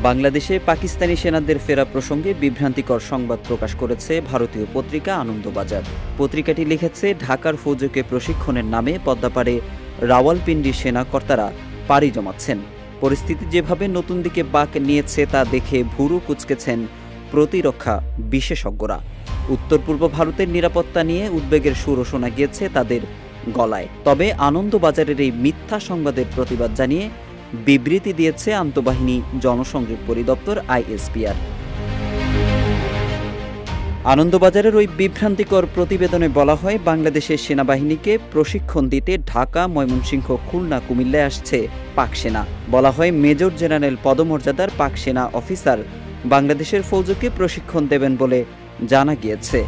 বাংলাদেশে পাকিস্তানি সেনাদের ফেরা প্রসঙ্গে বিভ্রান্তিকর সংবাদ প্রকাশ করেছে ভারতীয় পত্রিকা আনন্দবাজার। পত্রিকাটি লিখেছে, ঢাকার ফৌজকে প্রশিক্ষণের নামে পদ্মাপাড়ে রাওয়ালপিন্ডির সেনা কর্তারা পাড়ি জমাচ্ছেন। পরিস্থিতি যেভাবে নতুন দিকে বাঁক নিয়েছে তা দেখে ভুরু কুঁচকেছেন প্রতিরক্ষা বিশেষজ্ঞরা। উত্তর পূর্ব ভারতের নিরাপত্তা নিয়ে উদ্বেগের সুরও শোনা গিয়েছে তাদের গলায়। তবে আনন্দবাজারের এই মিথ্যা সংবাদের প্রতিবাদ জানিয়ে বিবৃতি দিয়েছে আন্তঃবাহিনী জনসংযোগ পরিদপ্তর আইএসপিআর। আনন্দবাজারের ওই বিভ্রান্তিকর প্রতিবেদনে বলা হয়, বাংলাদেশের সেনাবাহিনীকে প্রশিক্ষণ দিতে ঢাকা, ময়মনসিংহ, খুলনা, কুমিল্লায় আসছে পাক সেনা। বলা হয়, মেজর জেনারেল পদমর্যাদার পাক সেনা অফিসার বাংলাদেশের ফৌজকে প্রশিক্ষণ দেবেন বলে জানা গিয়েছে।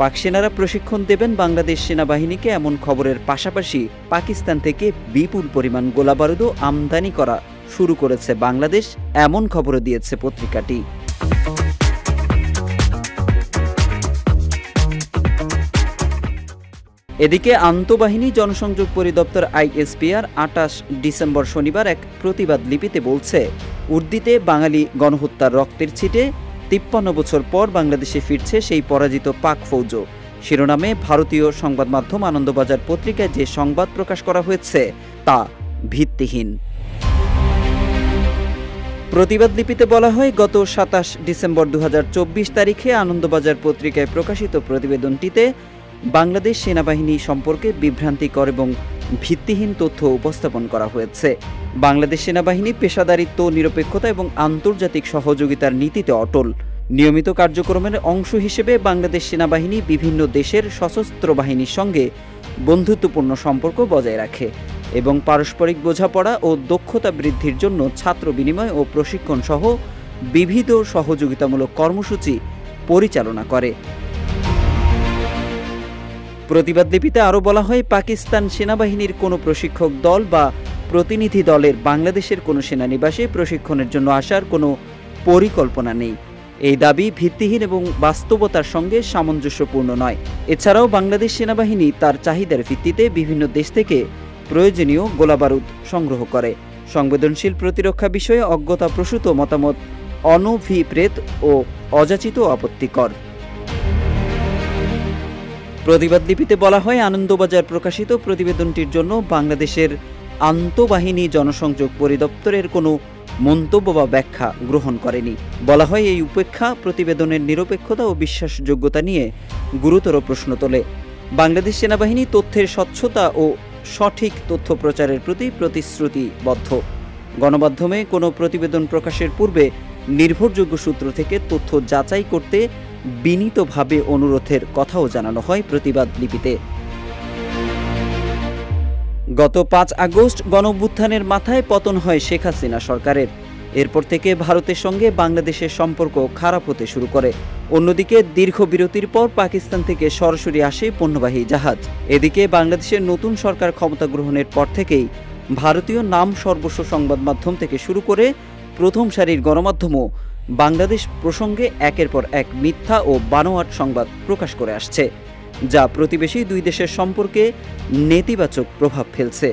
পাক সেনারা প্রশিক্ষণ দেবেন বাংলাদেশ সেনাবাহিনীকে, এমন খবরের পাশাপাশি পাকিস্তান থেকে বিপুল পরিমাণ গোলাবারুদও আমদানি করা শুরু করেছে বাংলাদেশ, এমন খবরও দিয়েছে পত্রিকাটি। এদিকে আন্তঃবাহিনী জনসংযোগ পরিদপ্তর আইএসপিআর ২৮ ডিসেম্বর শনিবার এক প্রতিবাদ লিপিতে বলছে, উর্দিতে বাঙালি গণহত্যার রক্তের ছিটে ৫৩ বছর পর বাংলাদেশে ফিরছে সেই পরাজিত পাক ফৌজ। শিরোনামে ভারতীয় সংবাদ মাধ্যম আনন্দবাজার পত্রিকায় যে সংবাদ প্রকাশ করা হয়েছে তা ভিত্তিহীন। প্রতিবাদ লিপিতে বলা হয়, গত ২৭ ডিসেম্বর ২০২৪ তারিখে আনন্দবাজার পত্রিকায় প্রকাশিত প্রতিবেদনটিতে বাংলাদেশ সেনাবাহিনী সম্পর্কে বিভ্রান্তিকর এবং ভিত্তিহীন তথ্য উপস্থাপন করা হয়েছে। বাংলাদেশ সেনাবাহিনী পেশাদারিত্ব, নিরপেক্ষতা এবং আন্তর্জাতিক সহযোগিতার নীতিতে অটল। নিয়মিত কার্যক্রমের অংশ হিসেবে বাংলাদেশ সেনাবাহিনী বিভিন্ন দেশের সশস্ত্র বাহিনীর সঙ্গে বন্ধুত্বপূর্ণ সম্পর্ক বজায় রাখে এবং পারস্পরিক বোঝাপড়া ও দক্ষতা বৃদ্ধির জন্য ছাত্র বিনিময় ও প্রশিক্ষণ সহ বিবিধ সহযোগিতামূলক কর্মসূচি পরিচালনা করে। প্রতিবাদ লিপিতে আরও বলা হয়, পাকিস্তান সেনাবাহিনীর কোনো প্রশিক্ষক দল বা প্রতিনিধি দলের বাংলাদেশের কোনো সেনানিবাসে প্রশিক্ষণের জন্য আসার কোনো পরিকল্পনা নেই। এই দাবি ভিত্তিহীন এবং বাস্তবতার সঙ্গে সামঞ্জস্যপূর্ণ নয়। এছাড়াও বাংলাদেশ সেনাবাহিনী তার চাহিদার ভিত্তিতে বিভিন্ন দেশ থেকে প্রয়োজনীয় গোলাবারুদ সংগ্রহ করে। সংবেদনশীল প্রতিরক্ষা বিষয়ে অজ্ঞতাপ্রসূত মতামত অনভিপ্রেত ও অযাচিত আপত্তিকর। প্রতিবাদ লিপিতে বলা হয়, আনন্দবাজার প্রকাশিত প্রতিবেদনটির জন্য বাংলাদেশের আন্তঃবাহিনী জনসংযোগ পরিদপ্তরের কোনো মন্তব্য বা ব্যাখ্যা গ্রহণ করেনি। বলা হয়, এই উপেক্ষা প্রতিবেদনের নিরপেক্ষতা ও বিশ্বাসযোগ্যতা নিয়ে গুরুতর প্রশ্ন তোলে। বাংলাদেশ সেনাবাহিনী তথ্যের স্বচ্ছতা ও সঠিক তথ্য প্রচারের প্রতি প্রতিশ্রুতিবদ্ধ। গণমাধ্যমে কোনো প্রতিবেদন প্রকাশের পূর্বে নির্ভরযোগ্য সূত্র থেকে তথ্য যাচাই করতে বিনীতভাবে অনুরোধের কথাও জানানো হয় প্রতিবাদ লিপিতে। গত ৫ আগস্ট গণঅভ্যুত্থানের মাথায় পতন হয় শেখ হাসিনা সরকারের। এরপর থেকে ভারতের সঙ্গে বাংলাদেশের সম্পর্ক খারাপ হতে শুরু করে। অন্যদিকে দীর্ঘ বিরতির পর পাকিস্তান থেকে সরাসরি আসে পণ্যবাহী জাহাজ। এদিকে বাংলাদেশের নতুন সরকার ক্ষমতা গ্রহণের পর থেকেই ভারতীয় নাম সর্বস্ব সংবাদ মাধ্যম থেকে শুরু করে প্রথম সারির গণমাধ্যমও বাংলাদেশ প্রসঙ্গে একের পর এক মিথ্যা ও বানোয়াট সংবাদ প্রকাশ করে আসছে, যা প্রতিবেশী দুই দেশের সম্পর্কে নেতিবাচক প্রভাব ফেলছে।